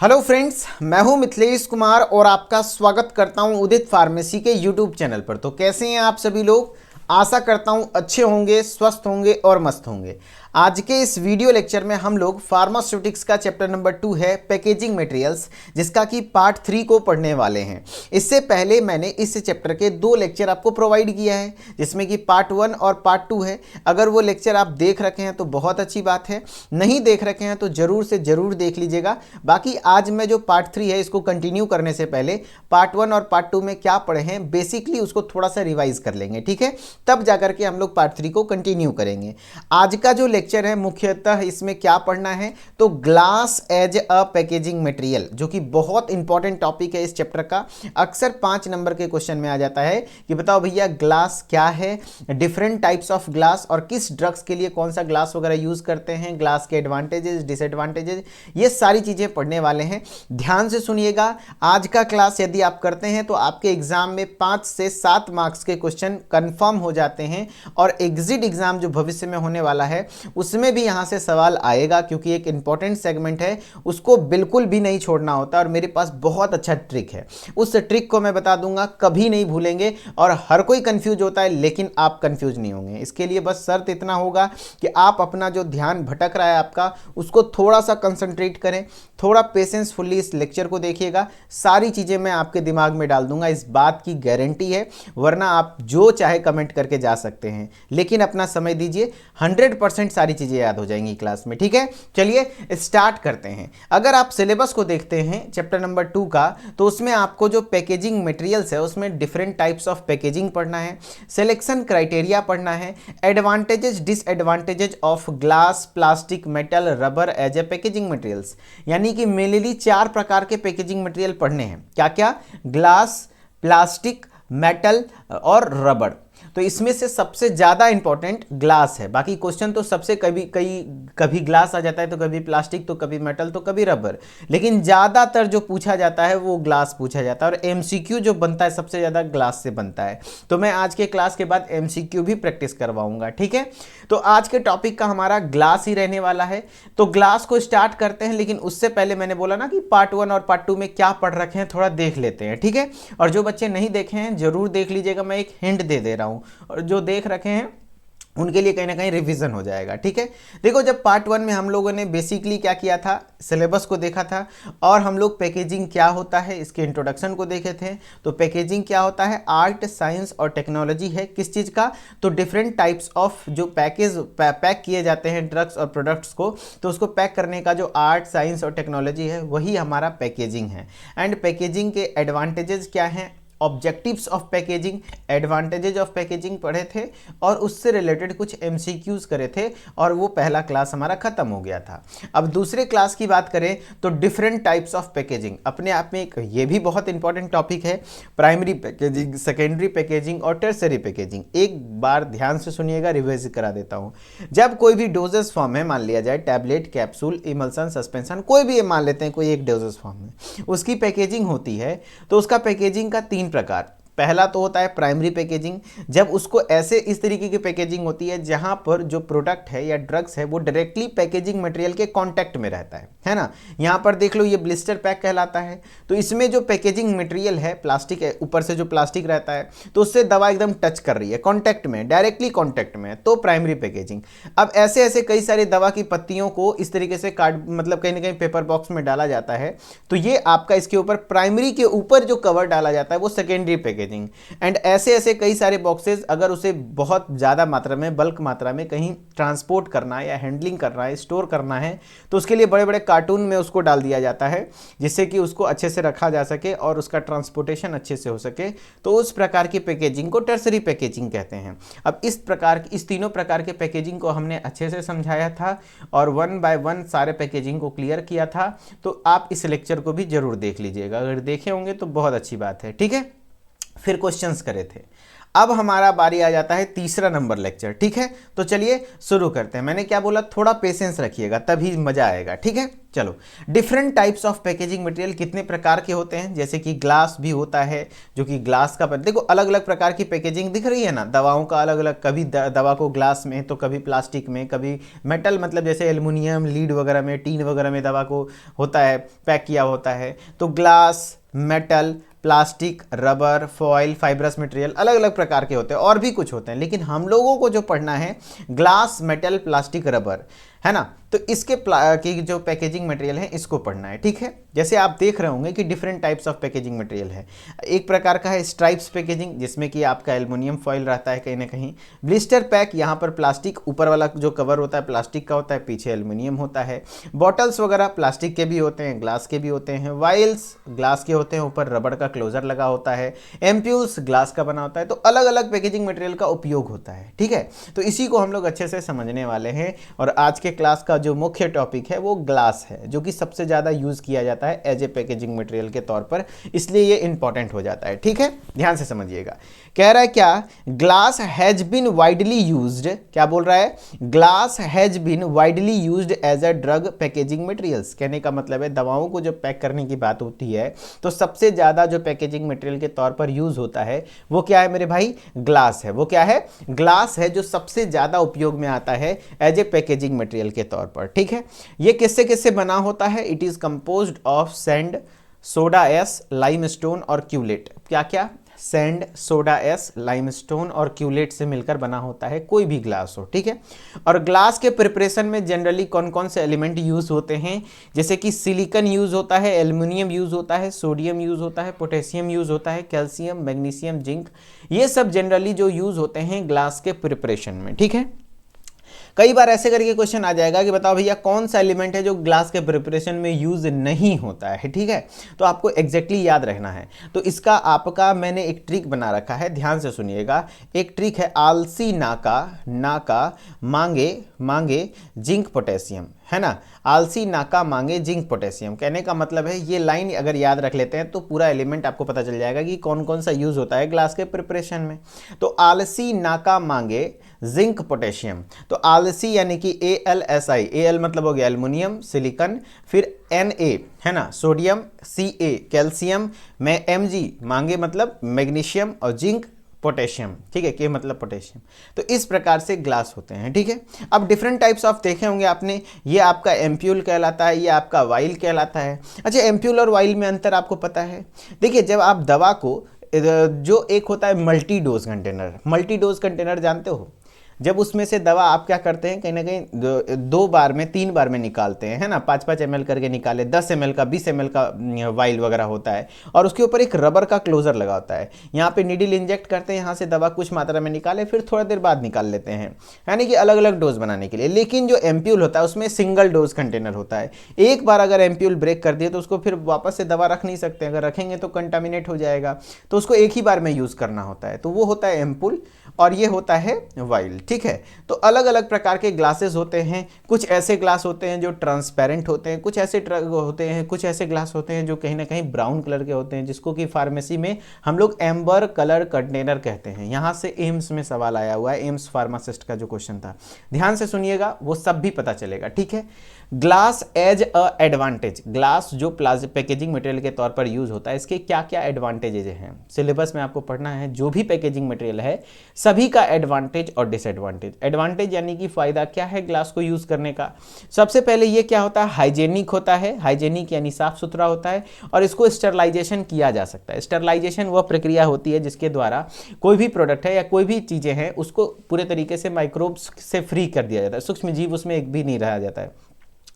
Hello friends, मैं हूं मिथिलेश कुमार और आपका स्वागत करता हूं उदित फार्मेसी के यूट्यूब चैनल पर। तो कैसे हैं आप सभी लोग? आशा करता हूं अच्छे होंगे, स्वस्थ होंगे और मस्त होंगे। आज के इस वीडियो लेक्चर में हम लोग फार्मास्यूटिक्स का चैप्टर नंबर 2 है पैकेजिंग मटेरियल्स, जिसका कि पार्ट 3 को पढ़ने वाले हैं। इससे पहले मैंने इस चैप्टर के 2 लेक्चर आपको प्रोवाइड किया है, जिसमें कि पार्ट 1 और पार्ट 2 है। अगर वो लेक्चर आप देख रखे हैं तो बहुत अच्छी बात है, नहीं देख रखे हैं तो जरूर से जरूर देख लीजिएगा। बाकी आज मैं जो पार्ट 3 है इसको कंटिन्यू करने से पहले पार्ट 1 और पार्ट 2 में क्या पढ़े हैं बेसिकली उसको थोड़ा सा रिवाइज कर लेंगे, ठीक है? तब जाकर के हम लोग पार्ट 3 को कंटिन्यू करेंगे। आज का जो लेक्चर है मुख्यतः इसमें क्या पढ़ना है, तो glass as a packaging material, जो कि बहुत इंपॉर्टेंट टॉपिक है इस चैप्टर का। अक्सर 5 नंबर के क्वेश्चन में आ जाता है कि बताओ भैया ग्लास क्या है, डिफरेंट टाइप्स ऑफ ग्लास और किस ड्रग्स के लिए कौन सा ग्लास वगैरह यूज करते हैं, ग्लास के एडवांटेजेस डिसएडवांटेजेस, ये सारी चीजें पढ़ने वाले हैं। ध्यान से सुनिएगा। आज का क्लास यदि आप करते हैं तो आपके एग्जाम में 5 से 7 मार्क्स के क्वेश्चन कंफर्म हो जाते हैं और एग्जिट एग्जाम जो भविष्य में होने वाला है उसमें भी यहां से सवाल आएगा, क्योंकि एक इंपॉर्टेंट सेगमेंट है, उसको बिल्कुल भी नहीं छोड़ना होता। और मेरे पास बहुत अच्छा ट्रिक है, उस ट्रिक को मैं बता दूंगा, कभी नहीं भूलेंगे। और हर कोई कंफ्यूज होता है लेकिन आप कंफ्यूज नहीं होंगे। इसके लिए बस शर्त इतना होगा कि आप अपना जो ध्यान भटक रहा है आपका, उसको थोड़ा सा कंसंट्रेट करें, थोड़ा पेशेंसफुली इस लेक्चर को देखिएगा। सारी चीजें मैं आपके दिमाग में डाल दूंगा, इस बात की गारंटी है। वरना आप जो चाहे कमेंट करके जा सकते हैं, लेकिन अपना समय दीजिए, 100% सारी चीजें याद हो जाएंगी क्लास में, ठीक है? चलिए स्टार्ट करते हैं। अगर आप सिलेबस को देखते हैं चैप्टर नंबर 2 का, तो उसमें आपको जो पैकेजिंग मटेरियल्स है उसमें डिफरेंट टाइप्स ऑफ पैकेजिंग पढ़ना है, सिलेक्शन क्राइटेरिया पढ़ना है, advantages disadvantages of glass, plastic, metal, rubber as a packaging materials. यानी कि मेनली 4 प्रकार के पैकेजिंग मटेरियल पढ़ने हैं। क्या क्या? ग्लास, प्लास्टिक, मेटल और रबर। तो इसमें से सबसे ज्यादा इंपॉर्टेंट ग्लास है। बाकी क्वेश्चन तो सबसे कभी ग्लास आ जाता है, तो कभी प्लास्टिक, तो कभी मेटल, तो कभी रबर, लेकिन ज्यादातर जो पूछा जाता है वो ग्लास पूछा जाता है। और एमसीक्यू जो बनता है सबसे ज्यादा ग्लास से बनता है। तो मैं आज के क्लास के बाद एमसीक्यू भी प्रैक्टिस करवाऊंगा, ठीक है? तो आज के टॉपिक का हमारा ग्लास ही रहने वाला है। तो ग्लास को स्टार्ट करते हैं, लेकिन उससे पहले मैंने बोला ना कि पार्ट 1 और पार्ट 2 में क्या पढ़ रखे हैं थोड़ा देख लेते हैं, ठीक है? और जो बच्चे नहीं देखे हैं जरूर देख लीजिएगा, मैं एक हिंट दे दे रहा हूं, और जो देख रखे हैं उनके लिए कहीं ना कहीं रिवीजन हो जाएगा, ठीक है? देखो, जब पार्ट 1 में हम लोगों ने बेसिकली क्या किया था, सिलेबस को देखा था और हम लोग पैकेजिंग क्या होता है इसके इंट्रोडक्शन को देखे थे। तो पैकेजिंग क्या होता है? आर्ट, साइंस और टेक्नोलॉजी है। किस चीज़ का? तो डिफरेंट टाइप्स ऑफ जो पैक किए जाते हैं ड्रग्स और प्रोडक्ट्स को, तो उसको पैक करने का जो आर्ट, साइंस और टेक्नोलॉजी है वही हमारा पैकेजिंग है। एंड पैकेजिंग के एडवांटेजेस क्या हैं, objectives of packaging, advantages of packaging पढ़े थे और उससे रिलेटेड कुछ एमसीक्यूज करे थे, और वो पहला क्लास हमारा खत्म हो गया था। अब दूसरे क्लास की बात करें तो डिफरेंट टाइप्स ऑफ पैकेजिंग अपने आप में एक ये भी बहुत इंपॉर्टेंट टॉपिक है। प्राइमरी पैकेजिंग, सेकेंडरी पैकेजिंग और टर्सरी पैकेजिंग। एक बार ध्यान से सुनिएगा, रिवाइज करा देता हूँ। जब कोई भी डोजेस फॉर्म है, मान लिया जाए टैबलेट, कैप्सूल, इमल्सन, सस्पेंशन, कोई भी मान लेते हैं, कोई एक डोजेस फॉर्म में उसकी पैकेजिंग होती है, तो उसका पैकेजिंग का 3 प्रकार। पहला तो होता है प्राइमरी पैकेजिंग, जब उसको ऐसे इस तरीके की पैकेजिंग होती है जहां पर जो प्रोडक्ट है या ड्रग्स है वो डायरेक्टली पैकेजिंग मटेरियल के कांटेक्ट में रहता है ना? यहां पर देख लो, ये ब्लिस्टर पैक कहलाता है। तो इसमें जो पैकेजिंग मटेरियल है, प्लास्टिक है, ऊपर से जो प्लास्टिक रहता है, तो उससे दवा एकदम टच कर रही है, कांटेक्ट में, डायरेक्टली कांटेक्ट में, तो प्राइमरी पैकेजिंग। अब ऐसे ऐसे कई सारी दवा की पत्तियों को इस तरीके से कार्ड, मतलब कहीं ना कहीं पेपर बॉक्स में डाला जाता है, तो ये आपका इसके ऊपर प्राइमरी के ऊपर जो कवर डाला जाता है वो सेकेंडरी पैकेजिंग। एंड ऐसे ऐसे कई सारे बॉक्सेस, अगर उसे बहुत ज्यादा मात्रा में, बल्क मात्रा में कहीं ट्रांसपोर्ट करना है या हैंडलिंग करना है, स्टोर करना है, तो उसके लिए बड़े बड़े कार्टून में उसको डाल दिया जाता है, जिससे कि उसको अच्छे से रखा जा सके और उसका ट्रांसपोर्टेशन अच्छे से हो सके। तो उस प्रकार की पैकेजिंग को टर्सरी पैकेजिंग कहते हैं। अब इस तीनों प्रकार के पैकेजिंग को हमने अच्छे से समझाया था और 1 बाय 1 सारे पैकेजिंग को क्लियर किया था। तो आप इस लेक्चर को भी जरूर देख लीजिएगा, अगर देखे होंगे तो बहुत अच्छी बात है, ठीक है? फिर क्वेश्चंस करे थे। अब हमारा बारी आ जाता है तीसरा नंबर लेक्चर, ठीक है। तो चलिए शुरू करते हैं। मैंने क्या बोला, थोड़ा पेशेंस रखिएगा तभी मजा आएगा, ठीक है। चलो, different types of packaging material कितने प्रकार के होते हैं, जैसे कि ग्लास भी होता है, जो कि ग्लास का देखो अलग अलग प्रकार की पैकेजिंग दिख रही है ना, दवाओं का अलग अलग, कभी दवा को ग्लास में तो कभी प्लास्टिक में, कभी मेटल मतलब जैसे एल्युमिनियम लीड वगैरह में, टीन वगैरह में दवा को होता है पैक किया होता है। तो glass, metal, plastic, rubber, foil, fibrous material अलग अलग प्रकार के होते हैं, और भी कुछ होते हैं, लेकिन हम लोगों को जो पढ़ना है ग्लास, मेटल, प्लास्टिक, रबर, है ना। तो इसके की जो पैकेजिंग मटेरियल है इसको पढ़ना है, ठीक है। जैसे आप देख रहे होंगे कि different types of packaging material है। एक प्रकार का है स्ट्राइप्स पैकेजिंग, जिसमें कि आपका एल्युमिनियम फॉयल रहता है कहीं ना कहीं। ब्लिस्टर पैक, यहाँ पर प्लास्टिक, ऊपर वाला जो कवर होता है प्लास्टिक का होता है, पीछे एल्युमिनियम होता है। बॉटल्स वगैरह प्लास्टिक के भी होते हैं, ग्लास के भी होते हैं। वाइल्स ग्लास के होते हैं, ऊपर रबड़ का क्लोजर लगा होता है। एम्प्यूल्स ग्लास का बना होता है। तो अलग अलग पैकेजिंग मटेरियल का उपयोग होता है, ठीक है। तो इसी को हम लोग अच्छे से समझने वाले हैं, और आज के क्लास का जो मुख्य टॉपिक है वो ग्लास है, जो कि सबसे ज़्यादा यूज़ किया जाता है एज ए पैकेजिंग मटेरियल के तौर पर, इसलिए ये इंपॉर्टेंट हो जाता है, ठीक है। ध्यान से समझिएगा। कह रहा है क्या, glass has been widely used, क्या बोल रहा है, glass has been widely used as a drug packaging materials. कहने का मतलब है दवाओं को जब पैक करने की बात होती है तो सबसे ज़्यादा जो पैकेजिंग मटेरियल के तौर पर यूज़ होता है वो क्या है मेरे भाई, ग्लास है। वो क्या है, ग्लास है, जो सबसे ज़्यादा उपयोग में आता है एज ए पैकेजिंग मटेरियल के तौर पर, ठीक है। ये किससे किससे बना होता है, it is composed of sand, soda S, limestone और क्यूलेट। क्या क्या, सैंड, सोडा एस, लाइमस्टोन और क्यूलेट से मिलकर बना होता है कोई भी ग्लास हो, ठीक है। और ग्लास के प्रिपरेशन में जनरली कौन कौन से एलिमेंट यूज होते हैं, जैसे कि सिलिकॉन यूज होता है, एल्युमिनियम यूज होता है, सोडियम यूज होता है, पोटेशियम यूज होता है, कैल्शियम, मैग्नीशियम, जिंक, ये सब जनरली जो यूज होते हैं ग्लास के प्रिपरेशन में, ठीक है। कई बार ऐसे करके क्वेश्चन आ जाएगा कि बताओ भैया कौन सा एलिमेंट है जो ग्लास के प्रिपरेशन में यूज नहीं होता है, ठीक है। तो आपको एग्जैक्टली याद रखना है। तो इसका आपका मैंने एक ट्रिक बना रखा है, ध्यान से सुनिएगा। एक ट्रिक है, आलसी नाका, नाका मांगे मांगे जिंक पोटेशियम, है ना। आलसी नाका मांगे जिंक पोटेशियम, कहने का मतलब है ये लाइन अगर याद रख लेते हैं तो पूरा एलिमेंट आपको पता चल जाएगा कि कौन कौन सा यूज होता है ग्लास के प्रिपरेशन में। तो आलसी नाका मांगे जिंक पोटेशियम, तो आलसी यानी कि AlSi, Al मतलब हो गया एल्युमिनियम, सिलिकॉन, फिर Na है ना, सोडियम, Ca कैल्शियम, में Mg मांगे मतलब मैग्नीशियम, और जिंक पोटेशियम, ठीक है, के मतलब पोटेशियम। तो इस प्रकार से ग्लास होते हैं, ठीक है। अब डिफरेंट टाइप्स ऑफ देखे होंगे आपने, ये आपका एम्प्यूल कहलाता है, ये आपका वाइल कहलाता है। अच्छा, एम्प्यूल और वाइल में अंतर आपको पता है। देखिए, जब आप दवा को, जो एक होता है multi dose container, multi dose container जानते हो, जब उसमें से दवा आप क्या करते हैं, कहीं ना कहीं 2 बार में 3 बार में निकालते हैं, है ना, 5-5 ml करके निकाले, 10 ml का, 20 ml का वाइल वगैरह होता है, और उसके ऊपर एक रबर का क्लोजर लगा होता है। यहाँ पे नीडल इंजेक्ट करते हैं, यहाँ से दवा कुछ मात्रा में निकाले, फिर थोड़ा देर बाद निकाल लेते हैं, यानी कि अलग अलग डोज बनाने के लिए। लेकिन जो एम्प्यूल होता है उसमें सिंगल डोज कंटेनर होता है। एक बार अगर एम्प्यूल ब्रेक कर दिए तो उसको फिर वापस से दवा रख नहीं सकते, अगर रखेंगे तो कंटामिनेट हो जाएगा, तो उसको एक ही बार में यूज़ करना होता है। तो वो होता है एम्पूल, और ये होता है वाइल, ठीक है। तो अलग अलग प्रकार के ग्लासेस होते हैं। कुछ ऐसे ग्लास होते हैं जो ट्रांसपेरेंट होते हैं, कुछ ऐसे होते हैं, कुछ ऐसे ग्लास होते हैं जो कहीं ना कहीं ब्राउन कलर के होते हैं, जिसको कि फार्मेसी में हम लोग एम्बर कलर कंटेनर कहते हैं। यहाँ से एम्स में सवाल आया हुआ है, एम्स फार्मासिस्ट का जो क्वेश्चन था, ध्यान से सुनिएगा, वो सब भी पता चलेगा, ठीक है। Glass as a advantage, glass जो प्लास्टिक पैकेजिंग मटेरियल के तौर पर यूज होता है, इसके क्या क्या एडवांटेजेज हैं, सिलेबस में आपको पढ़ना है। जो भी पैकेजिंग मटेरियल है सभी का एडवांटेज और डिसएडवांटेज। एडवांटेज यानी कि फायदा क्या है ग्लास को यूज करने का, सबसे पहले ये क्या होता है, हाइजेनिक होता है, हाइजेनिक यानी साफ सुथरा होता है, और इसको स्टरलाइजेशन किया जा सकता है। स्टरलाइजेशन वह प्रक्रिया होती है जिसके द्वारा कोई भी प्रोडक्ट है या कोई भी चीजें हैं उसको पूरे तरीके से माइक्रोब्स से फ्री कर दिया जाता है, सूक्ष्म जीव उसमें एक भी नहीं रहा जाता है।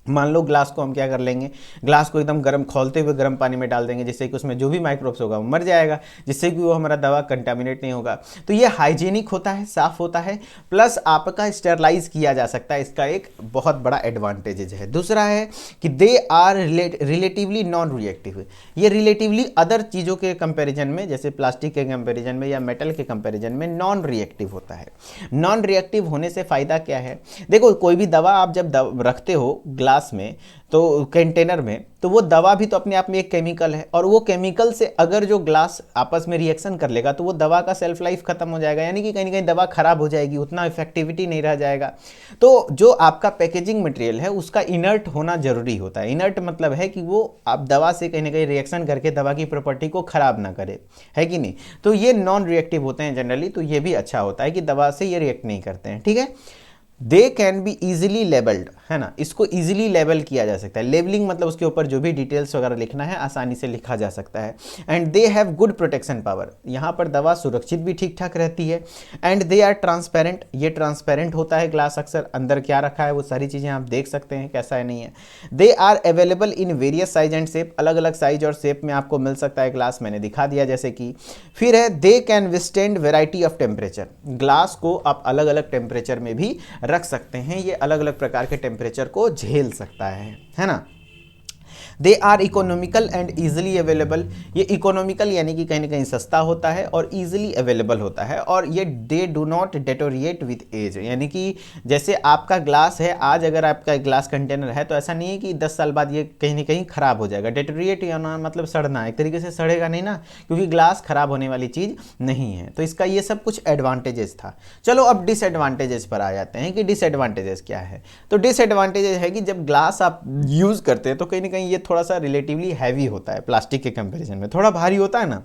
मान लो ग्लास को हम क्या कर लेंगे, ग्लास को एकदम गर्म खौलते हुए गर्म पानी में डाल देंगे, जिससे कि उसमें जो भी माइक्रोब्स होगा वो मर जाएगा, जिससे कि वो हमारा दवा कंटामिनेट नहीं होगा। तो ये हाइजीनिक होता है, साफ होता है, प्लस आपका स्टेरलाइज किया जा सकता है, इसका एक बहुत बड़ा एडवांटेज है। दूसरा है कि they are relatively non reactive, ये रिलेटिवली अदर चीज़ों के कंपेरिजन में, जैसे प्लास्टिक के कंपेरिजन में या मेटल के कंपेरिजन में नॉन रिएक्टिव होता है। नॉन रिएक्टिव होने से फ़ायदा क्या है, देखो कोई भी दवा आप जब रखते हो ग्लास ग्लास में तो कंटेनर में, तो वो दवा भी तो अपने आप में एक केमिकल है, और वो केमिकल से अगर जो ग्लास आपस में रिएक्शन कर लेगा तो वो दवा का सेल्फ लाइफ खत्म हो जाएगा, यानी कि कहीं ना कहीं दवा खराब हो जाएगी, उतना इफेक्टिविटी नहीं रह जाएगा। तो जो आपका पैकेजिंग मटेरियल है उसका इनर्ट होना जरूरी होता है। इनर्ट मतलब है कि वो आप दवा से कहीं ना कहीं रिएक्शन करके दवा की प्रॉपर्टी को खराब ना करे, है कि नहीं। तो ये नॉन रिएक्टिव होते हैं जनरली, तो ये भी अच्छा होता है कि दवा से ये रिएक्ट नहीं करते हैं, ठीक है। They can be easily labelled, है ना, इसको इजिली लेबल किया जा सकता है। लेबलिंग मतलब उसके ऊपर जो भी डिटेल्स वगैरह लिखना है आसानी से लिखा जा सकता है। And they have good protection power, यहाँ पर दवा सुरक्षित भी ठीक ठाक रहती है। एंड दे आर ट्रांसपेरेंट, ये ट्रांसपेरेंट होता है ग्लास, अक्सर अंदर क्या रखा है वो सारी चीज़ें आप देख सकते हैं, कैसा है नहीं है। They are available in various size and shape, अलग अलग साइज और शेप में आपको मिल सकता है ग्लास, मैंने दिखा दिया जैसे कि। फिर है they can withstand variety of temperature, glass को आप अलग अलग टेम्परेचर में भी रख सकते हैं, ये अलग अलग प्रकार के टेम्परेचर को झेल सकता है ना। They are economical and easily available, ये इकोनॉमिकल यानी कि कहीं ना कहीं सस्ता होता है और ईजिली अवेलेबल होता है, और ये they do not deteriorate with age, यानी कि जैसे आपका ग्लास है, आज अगर आपका ग्लास कंटेनर है तो ऐसा नहीं है कि 10 साल बाद ये कहीं ना कहीं खराब हो जाएगा। डेटोरिएट याना मतलब सड़ना, एक तरीके से सड़ेगा नहीं ना, क्योंकि ग्लास खराब होने वाली चीज़ नहीं है। तो इसका ये सब कुछ एडवांटेजेस था। चलो अब डिसएडवांटेजेस पर आ जाते हैं कि डिसएडवांटेजेस क्या है। तो डिसएडवांटेजेस है कि जब ग्लास आप यूज़ करते हैं तो कहीं ना कहीं ये थोड़ा सा रिलेटिवली हैवी होता है, प्लास्टिक के कंपैरिजन में थोड़ा भारी होता है ना।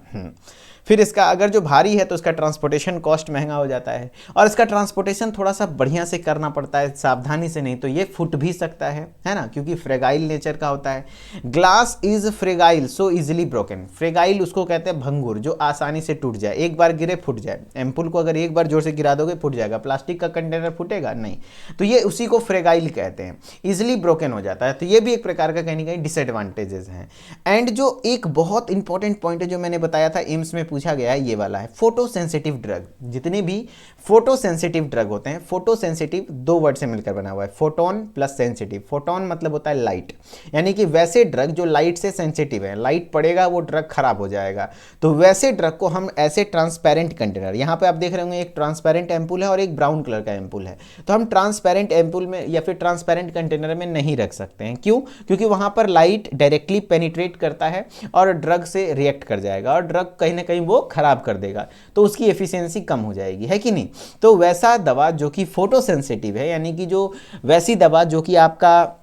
फिर इसका अगर जो भारी है तो इसका ट्रांसपोर्टेशन कॉस्ट महंगा हो जाता है, और इसका ट्रांसपोर्टेशन थोड़ा सा बढ़िया से करना पड़ता है, सावधानी से, नहीं तो ये फूट भी सकता है ना, क्योंकि फ्रेगाइल नेचर का होता है। Glass is fragile so easily broken, fragile उसको कहते हैं भंगुर, जो आसानी से टूट जाए, एक बार गिरे फूट जाए। एम्पुल को अगर एक बार जोर से गिरा दोगे फूट जाएगा, प्लास्टिक का कंटेनर फूटेगा नहीं, तो ये उसी को फ्रेगाइल कहते हैं, इजिली ब्रोकन हो जाता है। तो ये भी एक प्रकार का कहीं ना कहीं डिसएडवांटेजेस हैं। एंड जो एक बहुत इंपॉर्टेंट पॉइंट है जो मैंने बताया था एम्स में पूछा गया है, ये वाला है फोटो सेंसिटिव ड्रग। जितने भी फोटो सेंसिटिव ड्रग होते हैं, फोटो सेंसिटिव दो वर्ड से मिलकर बना हुआ है, फोटोन प्लस सेंसिटिव। फोटोन मतलब होता है लाइट, यानी कि वैसे ड्रग जो लाइट से सेंसिटिव है, लाइट पड़ेगा वो ड्रग खराब हो जाएगा, तो वैसे ड्रग को हम ऐसे ट्रांसपेरेंट कंटेनर, यहाँ पे आप देख रहे होंगे एक ट्रांसपेरेंट एम्पुल है और एक ब्राउन कलर का एम्पुल है, तो हम ट्रांसपेरेंट एम्पुल में या फिर ट्रांसपेरेंट कंटेनर में नहीं रख सकते हैं। क्यों? क्योंकि वहां पर लाइट डायरेक्टली पेनिट्रेट करता है और ड्रग से रिएक्ट कर जाएगा, और ड्रग कहीं ना कहीं वो खराब कर देगा, तो उसकी एफिशिएंसी कम हो जाएगी, है कि नहीं। तो वैसा दवा जो कि फोटो सेंसिटिव है, यानी कि जो वैसी दवा जो कि आपका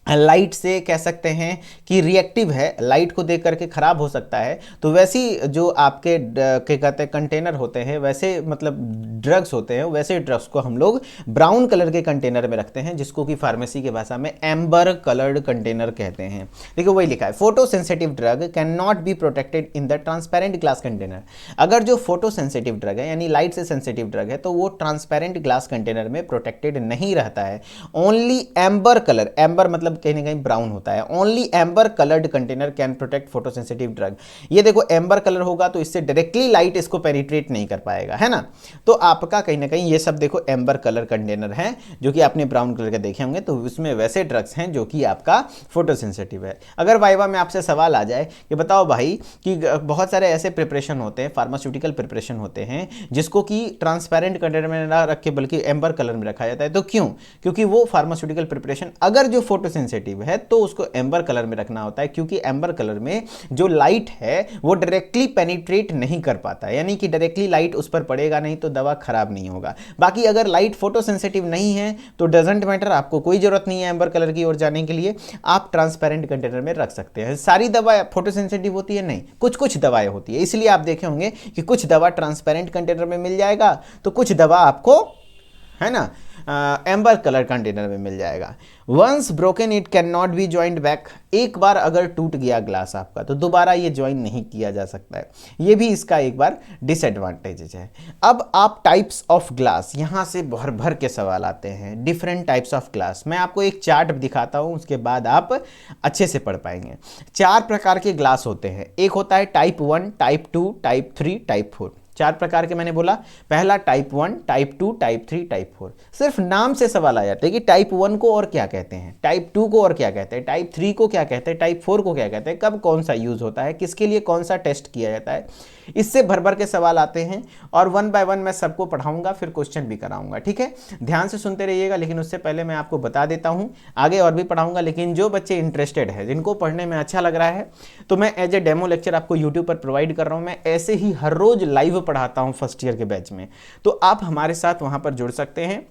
लाइट से कह सकते हैं कि रिएक्टिव है, लाइट को देख करके खराब हो सकता है, तो वैसी जो आपके क्या कहते हैं कंटेनर होते हैं, वैसे मतलब ड्रग्स होते हैं, वैसे ड्रग्स को हम लोग ब्राउन कलर के कंटेनर में रखते हैं, जिसको कि फार्मेसी की भाषा में एम्बर कलर्ड कंटेनर कहते हैं। देखो वही लिखा है, photo sensitive drug can not be protected in the transparent glass container. अगर जो फोटो सेंसिटिव ड्रग है यानी लाइट से सेंसिटिव ड्रग है, तो वो ट्रांसपेरेंट ग्लास कंटेनर में प्रोटेक्टेड नहीं रहता है। ओनली एम्बर कलर, एम्बर मतलब कहीं ना कहीं ब्राउन होता है, only amber coloured container can protect photosensitive drug. ये देखो एम्बर कलर होगा तो इससे डायरेक्टली लाइट इसको पेनिट्रेट नहीं कर पाएगा, है ना। तो आपका कहीं ना कहीं ये सब देखो एम्बर कलर कंटेनर है, जो कि आपने ब्राउन कलर के देखे होंगे, तो उसमें वैसे ड्रग्स हैं जो कि आपका फोटोसेंसिटिव है। अगर वाइवा में आपसे सवाल आ जाए कि बताओ भाई कि बहुत सारे ऐसे प्रिपरेशन होते हैं, फार्मास्यूटिकल प्रिपरेशन होते हैं, जिसको कि ट्रांसपेरेंट कंटेनर में ना रख के बल्कि एम्बर कलर में रखा जाता है, तो क्यों? क्योंकि वो फार्मास्यूटिकल प्रिपरेशन अगर जो फोटोसेंसिटिव है तो उसको एम्बर कलर में रखना होता है, क्योंकि एम्बर कलर में जो लाइट है वो डायरेक्टली पेनिट्रेट नहीं कर पाता है, यानी कि डायरेक्टली लाइट उस पर पड़ेगा नहीं तो दवा खराब नहीं होगा। बाकी अगर लाइट फोटोसेंसिटिव नहीं है तो डजंट मैटर, आपको कोई जरूरत नहीं है एम्बर कलर की ओर जाने के लिए, आप ट्रांसपेरेंट कंटेनर में रख सकते हैं। सारी दवा फोटोसेंसिटिव होती है नहीं, कुछ कुछ दवाएं होती है, इसलिए आप देखे होंगे कि कुछ दवा ट्रांसपेरेंट कंटेनर में मिल जाएगा तो कुछ दवा आपको, है ना, एम्बर कलर कंटेनर में मिल जाएगा। Once broken it can not be joint back, एक बार अगर टूट गया ग्लास आपका तो दोबारा ये ज्वाइन नहीं किया जा सकता है, ये भी इसका एक बार डिसएडवांटेज है। अब आप टाइप्स ऑफ ग्लास, यहां से भर भर के सवाल आते हैं, डिफरेंट टाइप्स ऑफ ग्लास। मैं आपको एक चार्ट दिखाता हूं, उसके बाद आप अच्छे से पढ़ पाएंगे। 4 प्रकार के ग्लास होते हैं, एक होता है टाइप 1, टाइप 2, टाइप 3, टाइप 4। 4 प्रकार के मैंने बोला, पहला टाइप 1, टाइप 2, टाइप 3, टाइप 4। सिर्फ नाम से सवाल आ जाता है कि टाइप 1 को और क्या कहते हैं, टाइप 2 को और क्या कहते हैं, टाइप 3 को क्या कहते हैं, टाइप 4 को क्या कहते हैं, कब कौन सा यूज होता है, किसके लिए कौन सा टेस्ट किया जाता है। इससे भर भर के सवाल आते हैं और 1 बाय 1 मैं सबको पढ़ाऊंगा, फिर क्वेश्चन भी कराऊंगा। ठीक है, ध्यान से सुनते रहिएगा। लेकिन उससे पहले मैं आपको बता देता हूं, आगे और भी पढ़ाऊंगा, लेकिन जो बच्चे इंटरेस्टेड है, जिनको पढ़ने में अच्छा लग रहा है, तो मैं एज ए डेमो लेक्चर आपको यूट्यूब पर प्रोवाइड कर रहा हूं। मैं ऐसे ही हर रोज लाइव पढ़ाता हूं फर्स्ट ईयर के बैच में, तो आप हमारे साथ वहां पर जुड़ सकते हैं।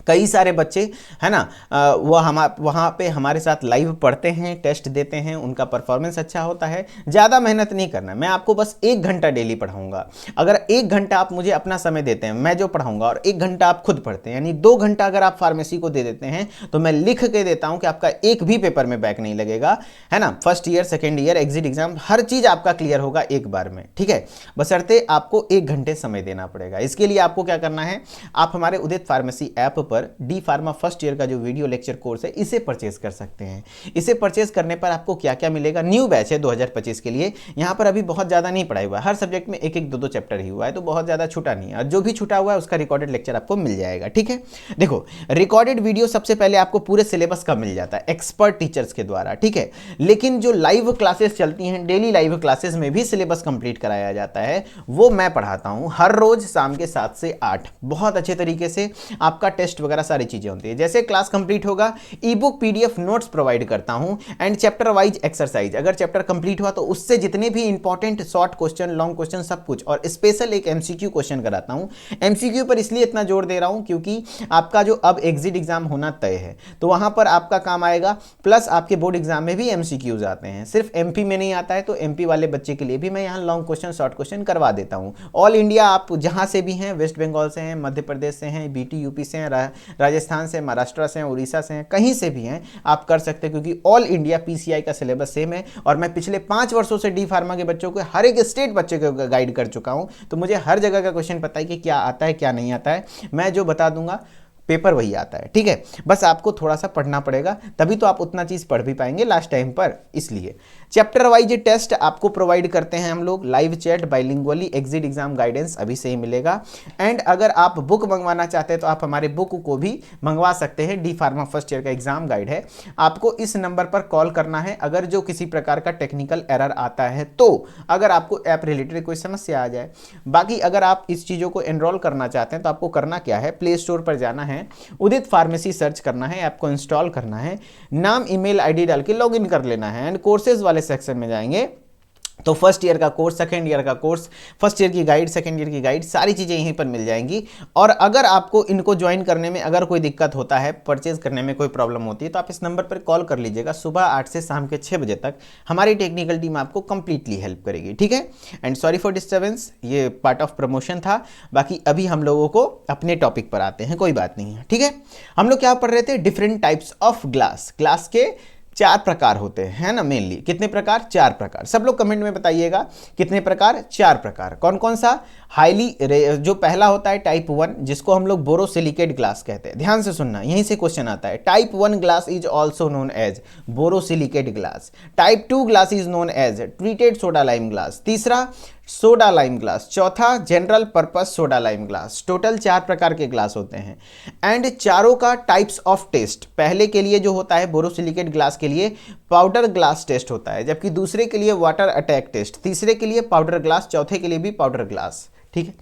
कई सारे बच्चे है ना, वो वहाँ पे हमारे साथ लाइव पढ़ते हैं, टेस्ट देते हैं, उनका परफॉर्मेंस अच्छा होता है। ज़्यादा मेहनत नहीं करना, मैं आपको बस 1 घंटा डेली पढ़ाऊंगा। अगर 1 घंटा आप मुझे अपना समय देते हैं, मैं जो पढ़ाऊंगा, और 1 घंटा आप खुद पढ़ते हैं, यानी 2 घंटा अगर आप फार्मेसी को दे देते हैं, तो मैं लिख के देता हूं कि आपका एक भी पेपर में बैक नहीं लगेगा, है ना। First year, second year, exit exam, हर चीज़ आपका क्लियर होगा एक बार में। ठीक है, बशर्ते आपको 1 घंटे समय देना पड़ेगा। इसके लिए आपको क्या करना है, आप हमारे उदित फार्मेसी ऐप पर डी फार्मा फर्स्ट ईयर का जो वीडियो लेक्चर कोर्स है, इसे परचेज कर सकते हैं। इसे परचेज करने पर आपको क्या क्या मिलेगा, न्यू बैच है 2025 के लिए, यहां पर अभी बहुत ज्यादा नहीं पढ़ाई हुआ है, हर सब्जेक्ट में 1-1, 2-2 चैप्टर ही हुआ है, तो बहुत ज्यादा छूटा नहीं है, और जो भी छूटा हुआ है उसका रिकॉर्डेड लेक्चर आपको मिल जाएगा। ठीक है, देखो रिकॉर्डेड वीडियो सबसे पहले आपको पूरे सिलेबस का मिल जाता है एक्सपर्ट टीचर्स के द्वारा। ठीक है, लेकिन जो लाइव क्लासेस चलती हैं, डेली लाइव क्लासेस में भी सिलेबस कंप्लीट कराया जाता है, वो मैं पढ़ाता हूं हर रोज शाम के 7 से 8, बहुत अच्छे तरीके से। आपका टेस्ट वगैरह सारी चीजें होती है। जैसे क्लास कंप्लीट होगा, ई बुक पीडीएफ नोट्स प्रोवाइड करता हूं एंड चैप्टर वाइज एक्सरसाइज। अगर चैप्टर कंप्लीट हुआ तो उससे जितने भी important short question, long question, सब कुछ, और स्पेशल एक एमसीक्यू क्वेश्चन कराता हूं। एमसीक्यू पर इसलिए इतना जोर दे रहा हूं क्योंकि आपका जो अब एग्जिट एग्जाम होना तय है, तो वहां पर आपका काम आएगा, प्लस आपके बोर्ड एग्जाम में भी एमसीक्यूज आते हैं। सिर्फ एमपी में नहीं आता है, तो एमपी वाले बच्चे के लिए भी मैं यहां लॉन्ग क्वेश्चन, शॉर्ट क्वेश्चन करवा देता हूं। ऑल इंडिया आप जहां से भी हैं, वेस्ट बंगाल से हैं, मध्य प्रदेश से हैं, बीटी यूपी से हैं, राजस्थान से, महाराष्ट्र से, उड़ीसा से हैं, कहीं से भी हैं, आप कर सकते हैं, क्योंकि ऑल इंडिया पीसीआई का सिलेबस सेम है। और मैं पिछले 5 वर्षों से डी फार्मा के बच्चों को, हर एक स्टेट बच्चे को गाइड कर चुका हूं, तो मुझे हर जगह का क्वेश्चन पता है कि क्या आता है क्या नहीं आता है। मैं जो बता दूंगा पेपर वही आता है। ठीक है, बस आपको थोड़ा सा पढ़ना पड़ेगा, तभी तो आप उतना चीज पढ़ भी पाएंगे लास्ट टाइम पर। इसलिए चैप्टर वाइज टेस्ट आपको प्रोवाइड करते हैं हम लोग, live chat, bilingually, exit exam guidance अभी से ही मिलेगा। एंड अगर आप बुक मंगवाना चाहते हैं तो आप हमारे बुक को भी मंगवा सकते हैं। डी फार्मा फर्स्ट ईयर का एग्जाम गाइड है, आपको इस नंबर पर कॉल करना है अगर जो किसी प्रकार का टेक्निकल एरर आता है, तो अगर आपको ऐप रिलेटेड कोई समस्या आ जाए। बाकी अगर आप इस चीजों को एनरोल करना चाहते हैं तो आपको करना क्या है, प्ले स्टोर पर जाना है, उदित फार्मेसी सर्च करना है, ऐप को इंस्टॉल करना है, नाम ईमेल आईडी डाल के लॉगिन कर लेना है, एंड कोर्सेज वाले सेक्शन में जाएंगे तो फर्स्ट ईयर का कोर्स, सेकेंड ईयर का कोर्स, फर्स्ट ईयर की गाइड, सेकेंड ईयर की गाइड, सारी चीज़ें यहीं पर मिल जाएंगी। और अगर आपको इनको ज्वाइन करने में अगर कोई दिक्कत होता है, परचेज करने में कोई प्रॉब्लम होती है, तो आप इस नंबर पर कॉल कर लीजिएगा। सुबह 8 से शाम के 6 बजे तक हमारी टेक्निकल टीम आपको कंप्लीटली हेल्प करेगी। ठीक है, एंड सॉरी फॉर डिस्टर्बेंस, ये पार्ट ऑफ प्रमोशन था। बाकी अभी हम लोगों को अपने टॉपिक पर आते हैं, कोई बात नहीं है। ठीक है, हम लोग क्या पढ़ रहे थे, different types of glass. Glass के 4 प्रकार होते हैं, है ना, मेनली। कितने प्रकार, 4 प्रकार। सब लोग कमेंट में बताइएगा कितने प्रकार, 4 प्रकार। कौन कौन सा, हाईली, जो पहला होता है टाइप 1, जिसको हम लोग बोरोसिलिकेट ग्लास कहते हैं। ध्यान से सुनना, यहीं से क्वेश्चन आता है। Type 1 glass is also known as borosilicate glass. Type 2 glass is known as treated soda lime glass. तीसरा सोडा लाइम ग्लास। चौथा general purpose soda lime glass. Total 4 प्रकार के ग्लास होते हैं। एंड चारों का टाइप्स ऑफ टेस्ट, पहले के लिए जो होता है बोरोसिलिकेट ग्लास के लिए पाउडर ग्लास टेस्ट होता है, जबकि दूसरे के लिए वाटर अटैक टेस्ट, तीसरे के लिए पाउडर ग्लास, चौथे के लिए भी पाउडर ग्लास। ठीक है,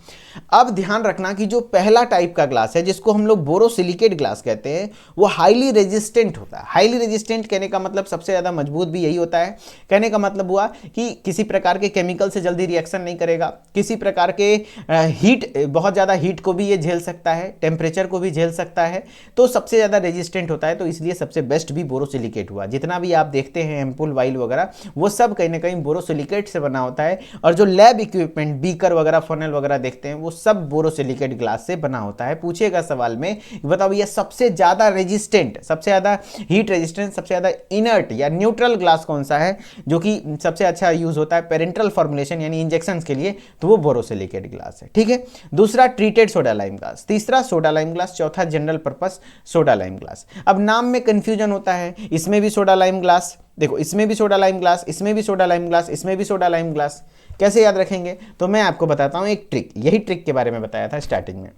अब ध्यान रखना कि जो पहला टाइप का ग्लास है, जिसको हम लोग बोरोसिलिकेट ग्लास कहते हैं, वो हाईली रेजिस्टेंट होता है। हाईली रेजिस्टेंट कहने का मतलब सबसे ज़्यादा मजबूत भी यही होता है। कहने का मतलब हुआ कि किसी प्रकार के केमिकल से जल्दी रिएक्शन नहीं करेगा, किसी प्रकार के हीट, बहुत ज़्यादा हीट को भी ये झेल सकता है, टेम्परेचर को भी झेल सकता है, तो सबसे ज़्यादा रेजिस्टेंट होता है। तो इसलिए सबसे बेस्ट भी बोरोसिलिकेट हुआ। जितना भी आप देखते हैं एम्पुल, वाइल वगैरह, वो सब कहीं ना कहीं बोरोसिलिकेट से बना होता है। और जो लैब इक्विपमेंट, बीकर वगैरह, फनल वगैरह देखते हैं, वो सब बोरोसिलिकेट ग्लास से बना होता है। पूछेगा सवाल में, बताओ ये सबसे ज्यादा रेजिस्टेंट, सबसे ज्यादा हीट रेजिस्टेंट, सबसे ज्यादा इनर्ट या न्यूट्रल ग्लास कौन सा है, जो कि सबसे अच्छा यूज होता है पेरेंटल फॉर्मुलेशन यानी इंजेक्शन के लिए, तो वो बोरोसिलिकेट ग्लास है। ठीक है, दूसरा ट्रीटेड सोडा लाइम ग्लास, तीसरा सोडा लाइम ग्लास, चौथा general purpose soda lime glass. अब नाम में कंफ्यूजन होता है, इसमें भी सोडा लाइम ग्लास देखो इसमें भी सोडा लाइम ग्लास, इसमें भी सोडा लाइम ग्लास, इसमें भी सोडा लाइम ग्लास। कैसे याद रखेंगे? तो मैं आपको बताता हूँ एक ट्रिक, यही ट्रिक के बारे में बताया था स्टार्टिंग में।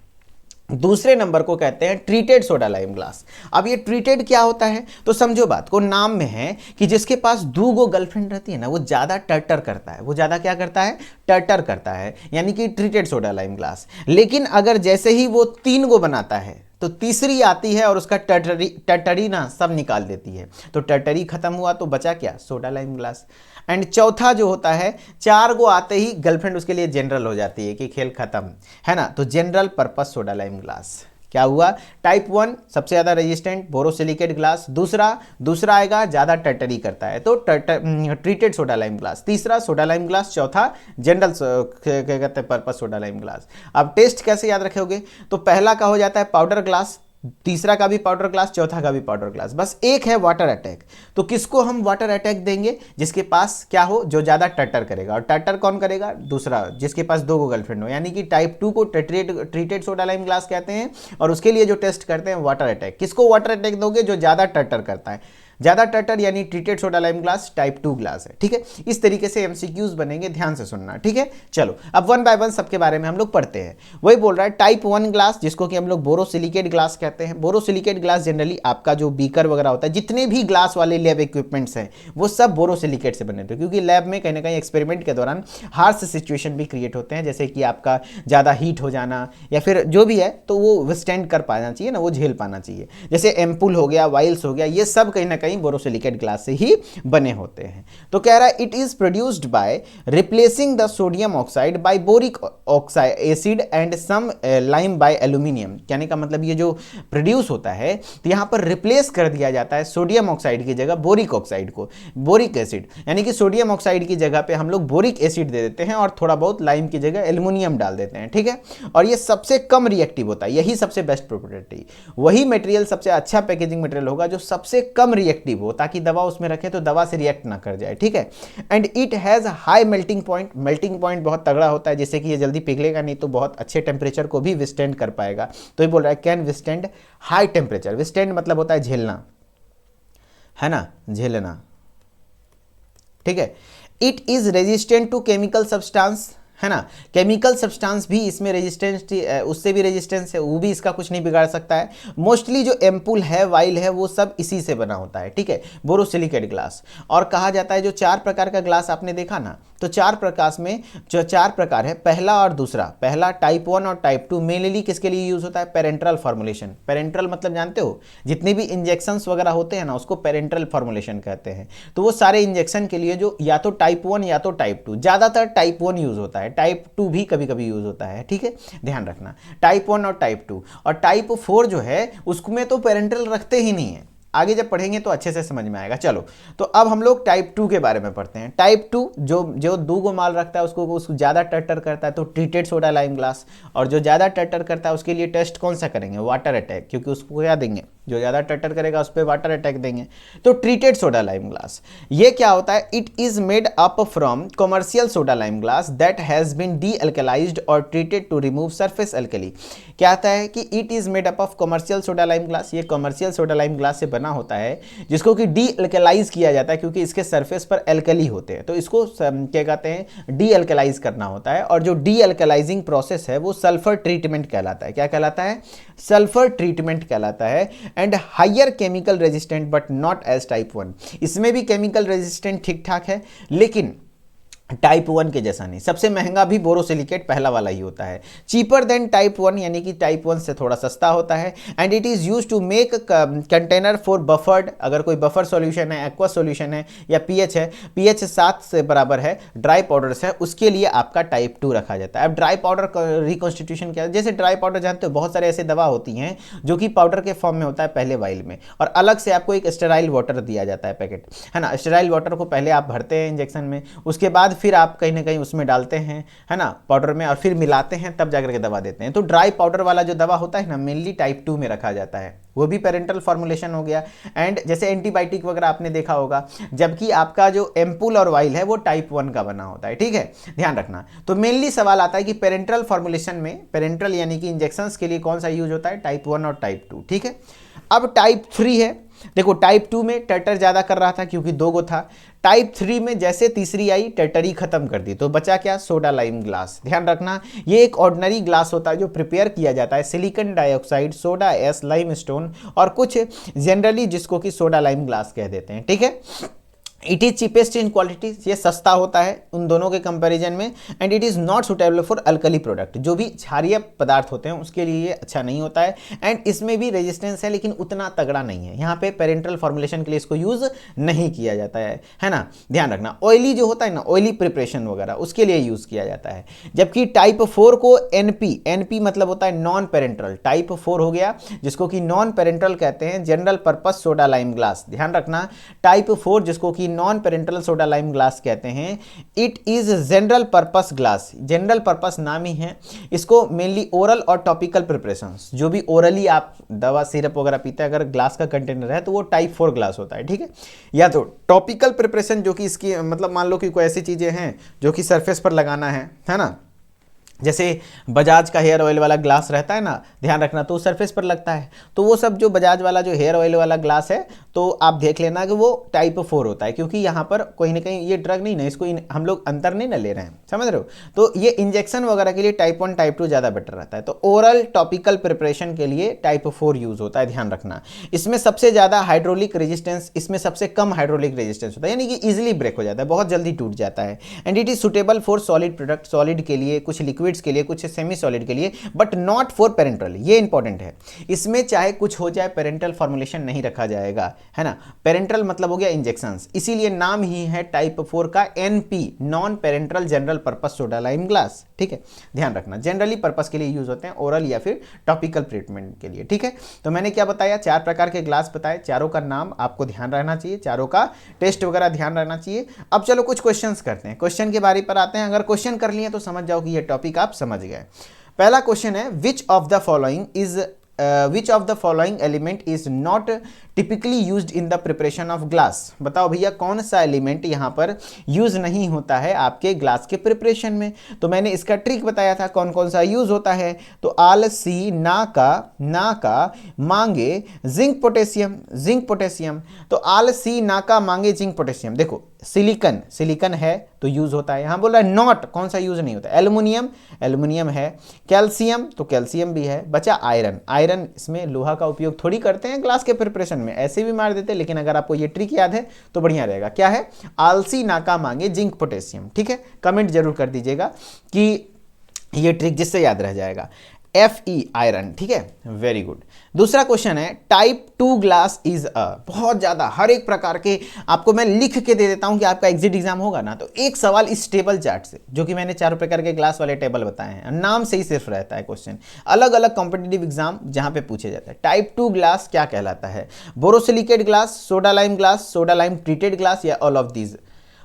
दूसरे नंबर को कहते हैं ट्रीटेड सोडा लाइम ग्लास। अब ये ट्रीटेड क्या होता है? तो समझो बात को, नाम में है कि जिसके पास 2 गर्लफ्रेंड रहती है ना, वो ज्यादा टर्टर करता है, वो ज्यादा क्या करता है? टर्टर करता है, यानी कि ट्रीटेड सोडा लाइम ग्लास। लेकिन अगर जैसे ही वो 3 बनाता है तो तीसरी आती है और उसका टटरी ना सब निकाल देती है, तो टटरी खत्म हुआ तो बचा क्या? Soda lime glass. एंड चौथा जो होता है, 4 को आते ही गर्लफ्रेंड उसके लिए जनरल हो जाती है कि खेल खत्म, है ना, तो general purpose soda lime glass. क्या हुआ? टाइप 1 सबसे ज्यादा रेजिस्टेंट बोरोसिलिकेट ग्लास, दूसरा आएगा ज्यादा टर्टरी करता है तो ट्रीटेड सोडा लाइम ग्लास, तीसरा सोडा लाइम ग्लास, चौथा जनरल क्या कहते हैं पर्पस सोडा लाइम ग्लास। अब टेस्ट कैसे याद रखोगे? तो पहला का हो जाता है पाउडर ग्लास, तीसरा का भी पाउडर ग्लास, चौथा का भी पाउडर ग्लास, बस एक है वाटर अटैक। तो किसको हम वाटर अटैक देंगे? जिसके पास क्या हो, जो ज्यादा टटर करेगा। और टटर कौन करेगा? दूसरा, जिसके पास 2 गर्लफ्रेंड हो, यानी कि टाइप 2 को ट्रीटेड सोडा लाइम ग्लास कहते हैं। और उसके लिए जो टेस्ट करते हैं वाटर अटैक। किसको वाटर अटैक दोगे? जो ज्यादा टटर करता है, ज्यादा टटर यानी treated soda lime glass type 2 glass है, ठीक है। इस तरीके से एमसीक्यूज बनेंगे, ध्यान से सुनना, ठीक है। चलो अब 1 बाय 1 सबके बारे में हम लोग पढ़ते हैं। वही बोल रहा है टाइप 1 ग्लास, जिसको कि हम लोग बोरोसिलिकेट ग्लास कहते हैं। बोरोसिलिकेट ग्लास जनरली आपका जो बीकर वगैरह होता है, जितने भी ग्लास वाले लैब इक्विपमेंट्स हैं वो सब बोरोसिलिकेट से बने थे, क्योंकि लैब में कहीं ना कहीं एक्सपेरिमेंट के दौरान हार्श सिचुएशन भी क्रिएट होते हैं, जैसे कि आपका ज़्यादा हीट हो जाना या फिर जो भी है, तो वो विस्टैंड कर पाना चाहिए ना, वो झेल पाना चाहिए। जैसे एम्पुल हो गया, वाइल्स हो गया, ये सब कहीं ना कहीं बोरोसिलिकेट ग्लास से ही बने होते हैं। तो कह रहा है it is produced by replacing the sodium oxide by boric oxide acid and some lime by aluminium. कहने का मतलब ये जो प्रोड्यूस होता है, तो यहां पर रिप्लेस कर दिया जाता है सोडियम ऑक्साइड की जगह बोरिक ऑक्साइड को, बोरिक एसिड, यानी कि सोडियम ऑक्साइड की जगह पे हम लोग बोरिक एसिड दे देते हैं और थोड़ा बहुत लाइम की जगह एल्यूमिनियम डाल देते हैं, ठीक है। और ये सबसे कम रिएक्टिव होता है, यही सबसे बेस्ट प्रॉपर्टी। वही मटेरियल सबसे अच्छा पैकेजिंग मटेरियल होगा जो सबसे कम रिएक्टिव हो, ताकि दवा उसमें रखें तो दवा से रिएक्ट ना कर जाए, ठीक है। And it has high melting point, melting point बहुत तगड़ा होता है, जिससे कि ये जल्दी पिघलेगा नहीं, तो बहुत अच्छे टेम्परेचर को भी विस्टैंड कर पाएगा। तो ये बोल रहा है can withstand high temperature. Withstand मतलब होता है झेलना, है ना, झेलना, ठीक है। It is resistant to chemical substance, है ना, केमिकल सब्सटेंस भी इसमें रेजिस्टेंस, उससे भी रेजिस्टेंस है, वो भी इसका कुछ नहीं बिगाड़ सकता है। मोस्टली जो एम्पुल है, वाइल है, वो सब इसी से बना होता है, ठीक है, बोरोसिलिकेट ग्लास। और कहा जाता है जो 4 प्रकार का ग्लास आपने देखा ना, तो 4 प्रकाश में जो 4 प्रकार है, पहला और दूसरा, पहला टाइप 1 और टाइप 2 मेनली किसके लिए यूज होता है? Parenteral formulation. पेरेंट्रल मतलब जानते हो, जितने भी इंजेक्शंस वगैरह होते हैं ना, उसको पेरेंट्रल फॉर्मुलेशन कहते हैं। तो वो सारे इंजेक्शन के लिए जो या तो टाइप 1 या तो टाइप 2, ज्यादातर टाइप 1 यूज होता है, टाइप 2 भी कभी कभी यूज होता है, ठीक है, ध्यान रखना। टाइप 1 और टाइप 2, और टाइप 4 जो है उसमें तो पेरेंट्रल रखते ही नहीं है, आगे जब पढ़ेंगे तो अच्छे से समझ में आएगा। चलो तो अब हम लोग टाइप 2 के बारे में पढ़ते हैं। टाइप 2 जो 2 माल रखता है उसको ज़्यादा टटर करता है, तो ट्रीटेड सोडा लाइम ग्लास। और जो ज़्यादा टटर करता है उसके लिए टेस्ट कौन सा करेंगे? वाटर अटैक, क्योंकि उसको क्या देंगे? जो ज़्यादा टटर करेगा उस पर वाटर अटैक देंगे। तो ट्रीटेड सोडा लाइम ग्लास ये क्या होता है? It is made up from commercial soda lime glass that has been de alkalized और treated to remove surface alkali. क्या आता है कि it is made up of commercial soda lime glass, ये कॉमर्शियल सोडा लाइम ग्लास से बना होता है, जिसको कि डी अल्कलाइज किया जाता है, क्योंकि इसके सरफेस पर एल्कली होते हैं, तो इसको क्या कहते हैं? डी अल्कलाइज करना होता है। और जो डी अल्कलाइजिंग प्रोसेस है वो सल्फर ट्रीटमेंट कहलाता है। क्या कहलाता है? सल्फर ट्रीटमेंट कहलाता है। And higher chemical resistant but not as type 1, इसमें भी केमिकल रेजिस्टेंट ठीक ठाक है, लेकिन टाइप 1 के जैसा नहीं। सबसे महंगा भी बोरोसिलिकेट पहला वाला ही होता है। चीपर देन टाइप 1, यानी कि टाइप 1 से थोड़ा सस्ता होता है। And it is used to make container for buffered, अगर कोई बफर सॉल्यूशन है, एक्वा सॉल्यूशन है, या पीएच है, पीएच 7 से बराबर है, ड्राई पाउडर्स है, उसके लिए आपका टाइप 2 रखा जाता है। अब ड्राई पाउडर रिकॉन्स्टिट्यूशन क्या है? जैसे ड्राई पाउडर जानते हो, बहुत सारे ऐसे दवा होती हैं जो कि पाउडर के फॉर्म में होता है पहले वाइल में, और अलग से आपको एक स्टेराइल वाटर दिया जाता है पैकेट, है ना। स्टेराइल वाटर को पहले आप भरते हैं इंजेक्शन में, उसके बाद फिर आप कहीं ना कहीं उसमें डालते हैं, है ना, पाउडर में, और फिर मिलाते हैं, तब जाकर के दवा देते हैं। तो ड्राई पाउडर वाला जो दवा होता है ना, मेनली टाइप 2 में रखा जाता है, वो भी पेरेंटल फॉर्मुलेशन हो गया। एंड जैसे एंटीबायोटिक वगैरह आपने देखा होगा, जबकि आपका जो एम्पुल और वाइल है वो टाइप 1 का बना होता है, ठीक है, ध्यान रखना। तो मेनली सवाल आता है कि पेरेंटल फॉर्मुलेशन में, पेरेंटल यानी कि इंजेक्शंस के लिए कौन सा यूज होता है? टाइप 1 और टाइप 2, ठीक है। अब टाइप 3 है। देखो टाइप 2 में टर्टर ज़्यादा कर रहा था क्योंकि 2 गो था। टाइप 3 में जैसे तीसरी आई टर्टर ही खत्म कर दी, तो बचा क्या, सोडा लाइम ग्लास। ध्यान रखना ये एक ऑर्डिनरी ग्लास होता है जो प्रिपेयर किया जाता है silicon dioxide, soda S, lime stone और कुछ जनरली जिसको कि सोडा लाइम ग्लास कह देते हैं। ठीक है, it is cheapest in quality, ये सस्ता होता है उन दोनों के कंपैरिजन में। And it is not suitable for alkali product, जो भी क्षारीय पदार्थ होते हैं उसके लिए ये अच्छा नहीं होता है। एंड इसमें भी रेजिस्टेंस है लेकिन उतना तगड़ा नहीं है। यहाँ पे पेरेंटल फॉर्मुलेशन के लिए इसको यूज़ नहीं किया जाता है ना, ध्यान रखना। ऑयली जो होता है ना, ऑयली प्रिपरेशन वगैरह उसके लिए यूज़ किया जाता है। जबकि टाइप 4 को एनपी, एनपी मतलब होता है नॉन पेरेंटल, टाइप 4 हो गया जिसको कि नॉन पेरेंटल कहते हैं, general purpose soda lime glass. ध्यान रखना टाइप 4 जिसको कि non parental soda lime glass कहते हैं, it is general purpose glass. General purpose नाम ही है, इसको मेनली ओरल और टॉपिकल प्रिपरेशंस, जो भी ओरली आप दवा सिरप वगैरह पीते हैं अगर ग्लास का कंटेनर है तो वो टाइप 4 ग्लास होता है। ठीक है, या तो टॉपिकल प्रिपरेशन जो कि इसकी मतलब मान लो कि कोई ऐसी चीजें हैं जो कि सरफेस पर लगाना है ना, जैसे बजाज का हेयर ऑयल वाला ग्लास रहता है ना, ध्यान रखना, तो सरफेस पर लगता है। तो वो सब जो बजाज वाला जो हेयर ऑयल वाला ग्लास है तो आप देख लेना कि वो टाइप 4 होता है, क्योंकि यहाँ पर कहीं ना कहीं ये ड्रग नहीं ना, इसको हम लोग अंतर नहीं ना ले रहे हैं, समझ रहे हो। तो ये इंजेक्शन वगैरह के लिए टाइप 1 टाइप 2 ज़्यादा बेटर रहता है। तो ओरल टॉपिकल प्रिपरेशन के लिए टाइप 4 यूज़ होता है, ध्यान रखना। इसमें सबसे ज़्यादा हाइड्रोलिक रेजिस्टेंस, इसमें सबसे कम हाइड्रोलिक रेजिस्टेंस होता है, यानी कि ईजिली ब्रेक हो जाता है, बहुत जल्दी टूट जाता है। And it is suitable for solid product, solid के लिए, कुछ लिक्विड्स के लिए, कुछ सेमी सॉलिड के लिए, बट नॉट फॉर पेरेंटल। ये इंपॉर्टेंट है, इसमें चाहे कुछ हो जाए पेरेंटल फॉर्मुलेशन नहीं रखा जाएगा, है ना। पेरेंटल मतलब हो गया इंजेक्शंस, इसीलिए नाम ही है टाइप 4 का NP, non parental general purpose soda lime glass. ठीक है, ध्यान रखना जनरली पर्पस के लिए यूज होते हैं, ओरल या फिर टॉपिकल ट्रीटमेंट के लिए। ठीक है, तो मैंने क्या बताया, 4 प्रकार के ग्लास बताए, चारों का नाम आपको ध्यान रहना चाहिए, चारों का टेस्ट वगैरह ध्यान रहना चाहिए। अब चलो कुछ क्वेश्चंस करते हैं, क्वेश्चन के बारे पर आते हैं। अगर क्वेश्चन कर लिए तो समझ जाओ कि ये टॉपिक आप समझ गए। पहला क्वेश्चन है, which of the following element is not typically used in the preparation of glass. बताओ भैया कौन सा एलिमेंट यहाँ पर यूज नहीं होता है आपके ग्लास के प्रिपरेशन में। तो मैंने इसका ट्रिक बताया था कौन कौन सा यूज होता है। तो आलसी, नाका, मांगे, जिंक पोटेशियम। तो आलसी, नाका, मांगे, जिंक पोटेशियम। देखो सिलिकन है तो यूज होता है, यहां बोल रहा है नॉट, कौन सा यूज नहीं होता। एल्युमिनियम है, कैल्शियम तो कैल्शियम भी है, बचा आयरन इसमें लोहा का उपयोग थोड़ी करते हैं ग्लास के प्रिपरेशन में, ऐसे भी मार देते, लेकिन अगर आपको ये ट्रिक याद है तो बढ़िया रहेगा। क्या है, आलसी, नाका, मांगे, जिंक पोटेशियम। ठीक है, कमेंट जरूर कर दीजिएगा कि ये ट्रिक जिससे याद रह जाएगा। Fe iron. ठीक है, वेरी गुड। दूसरा क्वेश्चन है, टाइप 2 ग्लास इज बहुत ज्यादा हर एक प्रकार के आपको मैं लिख के दे देता हूं कि आपका एग्जिट एग्जाम होगा ना, तो एक सवाल इस टेबल चार्ट से, जो कि मैंने 4 प्रकार के ग्लास वाले टेबल बताए हैं, नाम से ही सिर्फ रहता है क्वेश्चन, अलग अलग कॉम्पिटिटिव एग्जाम जहां पे पूछे जाता है। टाइप 2 ग्लास क्या कहलाता है, borosilicate glass, soda lime glass, soda lime treated glass या ऑल ऑफ दीज।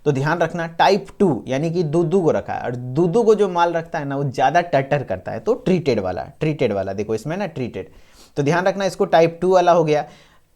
तो ध्यान रखना टाइप 2 यानी कि दूधू को रखा है, और दूधू को जो माल रखता है ना वो ज्यादा टटर करता है, तो ट्रीटेड वाला देखो इसमें ना ट्रीटेड। तो ध्यान रखना इसको टाइप 2 वाला हो गया।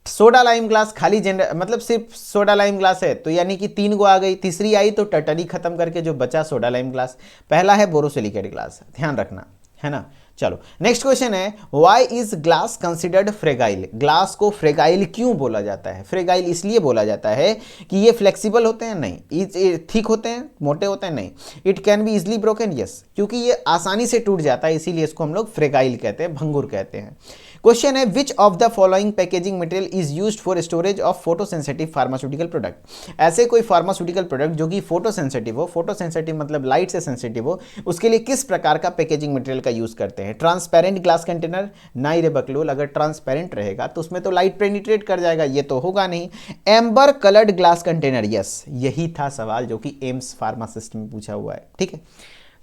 सोडा लाइम ग्लास खाली जनरल मतलब सिर्फ सोडा लाइम ग्लास है, तो यानी कि 3 गो आ गई, तीसरी आई तो टटरी खत्म करके जो बचा सोडा लाइम ग्लास। पहला है बोरोसिलिकेट ग्लास, ध्यान रखना, है ना। चलो नेक्स्ट क्वेश्चन है, why is glass considered fragile. Glass को फ्रेगाइल क्यों बोला जाता है। फ्रेगाइल इसलिए बोला जाता है कि ये फ्लेक्सिबल होते हैं, नहीं, थिक होते हैं, मोटे होते हैं, नहीं, it can be easily broken, yes, क्योंकि ये आसानी से टूट जाता है, इसीलिए इसको हम लोग फ्रेगाइल कहते हैं, भंगुर कहते हैं। क्वेश्चन है, which of the following packaging material is used for storage of photosensitive pharmaceutical product. ऐसे कोई फार्मास्यूटिकल प्रोडक्ट जो कि फोटोसेंसिटिव हो, फोटोसेंसिटिव मतलब लाइट से सेंसिटिव हो, उसके लिए किस प्रकार का पैकेजिंग मटेरियल का यूज करते हैं। ट्रांसपेरेंट ग्लास कंटेनर, नहीं रे बकलोल, अगर ट्रांसपेरेंट रहेगा तो उसमें तो लाइट पेनिट्रेट कर जाएगा, ये तो होगा नहीं। Amber coloured glass container, yes, यही था सवाल जो कि एम्स फार्मासिस्ट में पूछा हुआ है। ठीक है,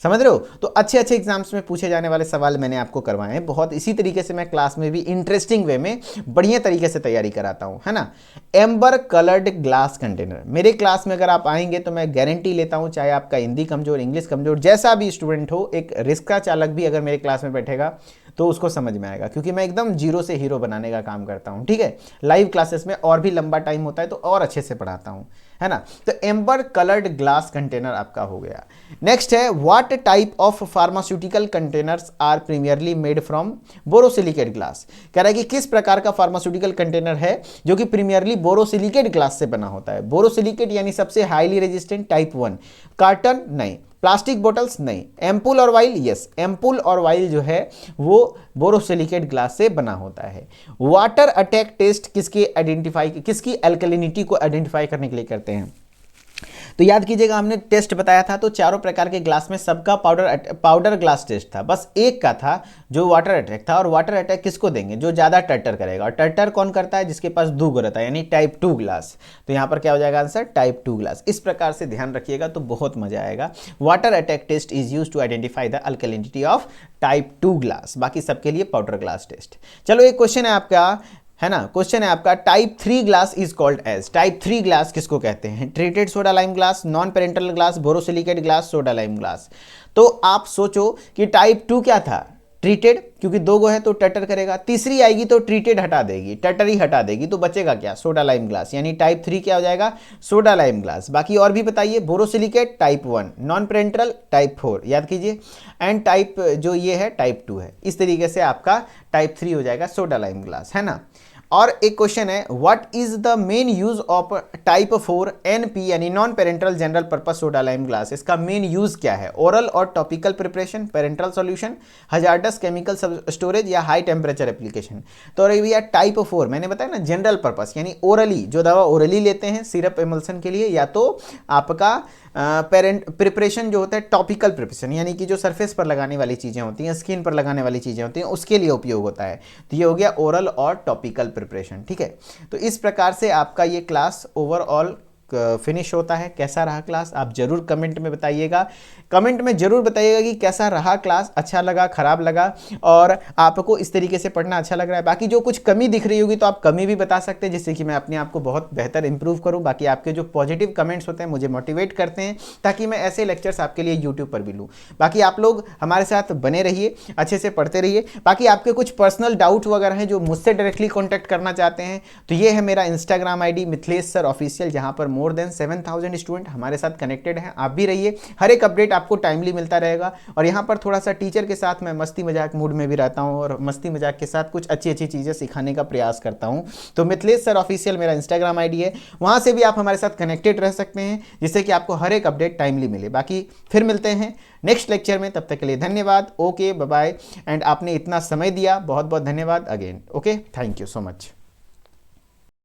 समझ रहे हो। तो अच्छे एग्जाम्स में पूछे जाने वाले सवाल मैंने आपको करवाए हैं बहुत, इसी तरीके से मैं क्लास में भी इंटरेस्टिंग वे में बढ़िया तरीके से तैयारी कराता हूं, है ना। एम्बर कलर्ड ग्लास कंटेनर, मेरे क्लास में अगर आप आएंगे तो मैं गारंटी लेता हूं, चाहे आपका हिंदी कमजोर, इंग्लिश कमजोर, जैसा भी स्टूडेंट हो, एक रिक्शा चालक भी अगर मेरे क्लास में बैठेगा तो उसको समझ में आएगा, क्योंकि मैं एकदम जीरो से हीरो बनाने का काम करता हूं। ठीक है, लाइव क्लासेस में और भी लंबा टाइम होता है तो और अच्छे से पढ़ाता हूं, है ना। तो एम्बर कलर्ड ग्लास कंटेनर आपका हो गया। नेक्स्ट है what type of pharmaceutical containers are primarily made from borosilicate glass. कह रहा है कि किस प्रकार का फार्मास्यूटिकल कंटेनर है जो कि प्रीमियरली बोरोसिलिकेट ग्लास से बना होता है। बोरोसिलिकेट यानी सबसे हाईली रेजिस्टेंट, टाइप 1। कार्टन नहीं, प्लास्टिक बोटल्स नहीं, एम्पुल और वाइल यस, एम्पुल और वाइल जो है वो बोरोसिलिकेट ग्लास से बना होता है। वाटर अटैक टेस्ट किसकी अल्कलिनिटी को आइडेंटिफाई करने के लिए करते हैं। तो याद कीजिएगा हमने टेस्ट बताया था, तो चारों प्रकार के ग्लास में सबका पाउडर ग्लास टेस्ट था, बस एक का था जो वाटर अटैक था। और वाटर अटैक किसको देंगे, जो ज़्यादा टर्टर करेगा। और टर्टर कौन करता है, जिसके पास दूग रहता है, यानी टाइप 2 ग्लास। तो यहाँ पर क्या हो जाएगा आंसर, टाइप 2 ग्लास। इस प्रकार से ध्यान रखिएगा तो बहुत मजा आएगा। Water attack test is use to identify the alkalinity of type 2 glass, बाकी सबके लिए पाउडर ग्लास टेस्ट। चलो एक क्वेश्चन है आपका, है ना, क्वेश्चन है आपका, type 3 glass is called as. Type 3 glass किसको कहते हैं, treated soda lime glass, non parenteral glass, borosilicate glass, soda lime glass. तो आप सोचो कि टाइप 2 क्या था, ट्रीटेड, क्योंकि 2 गो है तो टटर करेगा, तीसरी आएगी तो ट्रीटेड हटा देगी, टटर ही हटा देगी, तो बचेगा क्या, सोडा लाइम ग्लास, यानी टाइप 3 क्या हो जाएगा, सोडा लाइम ग्लास। बाकी और भी बताइए, borosilicate type 1, non parental type 4, याद कीजिए, एंड टाइप जो ये है टाइप 2 है। इस तरीके से आपका टाइप 3 हो जाएगा सोडा लाइम ग्लास, है ना। और एक क्वेश्चन है, what is the main use of type 4 NP यानी non parental general purpose soda lime glass. इसका मेन यूज क्या है, ओरल और topical preparation, parental solution, hazardous chemical storage या हाई टेम्परेचर एप्लीकेशन। तो भैया टाइप 4 मैंने बताया ना जनरल पर्पस, यानी ओरली, जो दवा ओरली लेते हैं सिरप एमल्सन के लिए, या तो आपका प्रिपरेशन जो होता है टॉपिकल प्रिपरेशन, यानी कि जो सरफेस पर लगाने वाली चीज़ें होती हैं, स्किन पर लगाने वाली चीज़ें होती हैं, उसके लिए उपयोग होता है। तो ये हो गया ओरल और टॉपिकल प्रिपरेशन, ठीक है। तो इस प्रकार से आपका ये क्लास ओवरऑल फिनिश होता है। कैसा रहा क्लास आप जरूर कमेंट में बताइएगा, कमेंट में जरूर बताइएगा कि कैसा रहा क्लास, अच्छा लगा, खराब लगा, और आपको इस तरीके से पढ़ना अच्छा लग रहा है। बाकी जो कुछ कमी दिख रही होगी तो आप कमी भी बता सकते हैं, जिससे कि मैं अपने आप को बहुत बेहतर इंप्रूव करूं। बाकी आपके जो पॉजिटिव कमेंट्स होते हैं मुझे मोटिवेट करते हैं, ताकि मैं ऐसे लेक्चर्स आपके लिए यूट्यूब पर भी लूँ। बाकी आप लोग हमारे साथ बने रहिए, अच्छे से पढ़ते रहिए। बाकी आपके कुछ पर्सनल डाउट वगैरह हैं जो मुझसे डायरेक्टली कॉन्टैक्ट करना चाहते हैं, तो ये है मेरा Instagram ID Mithilesh sir official, जहाँ पर मोर देन 7000 स्टूडेंट हमारे साथ कनेक्टेड हैं। आप भी रहिए, हर एक अपडेट आपको टाइमली मिलता रहेगा। और यहाँ पर थोड़ा सा टीचर के साथ मैं मस्ती मजाक मूड में भी रहता हूँ, और मस्ती मजाक के साथ कुछ अच्छी अच्छी चीज़ें सिखाने का प्रयास करता हूँ। तो मिथिलेश सर ऑफिशियल मेरा इंस्टाग्राम ID है, वहाँ से भी आप हमारे साथ कनेक्टेड रह सकते हैं, जिससे कि आपको हर एक अपडेट टाइमली मिले। बाकी फिर मिलते हैं नेक्स्ट लेक्चर में, तब तक के लिए धन्यवाद। Okay bye bye. एंड आपने इतना समय दिया, बहुत बहुत धन्यवाद again. Okay, thank you so much.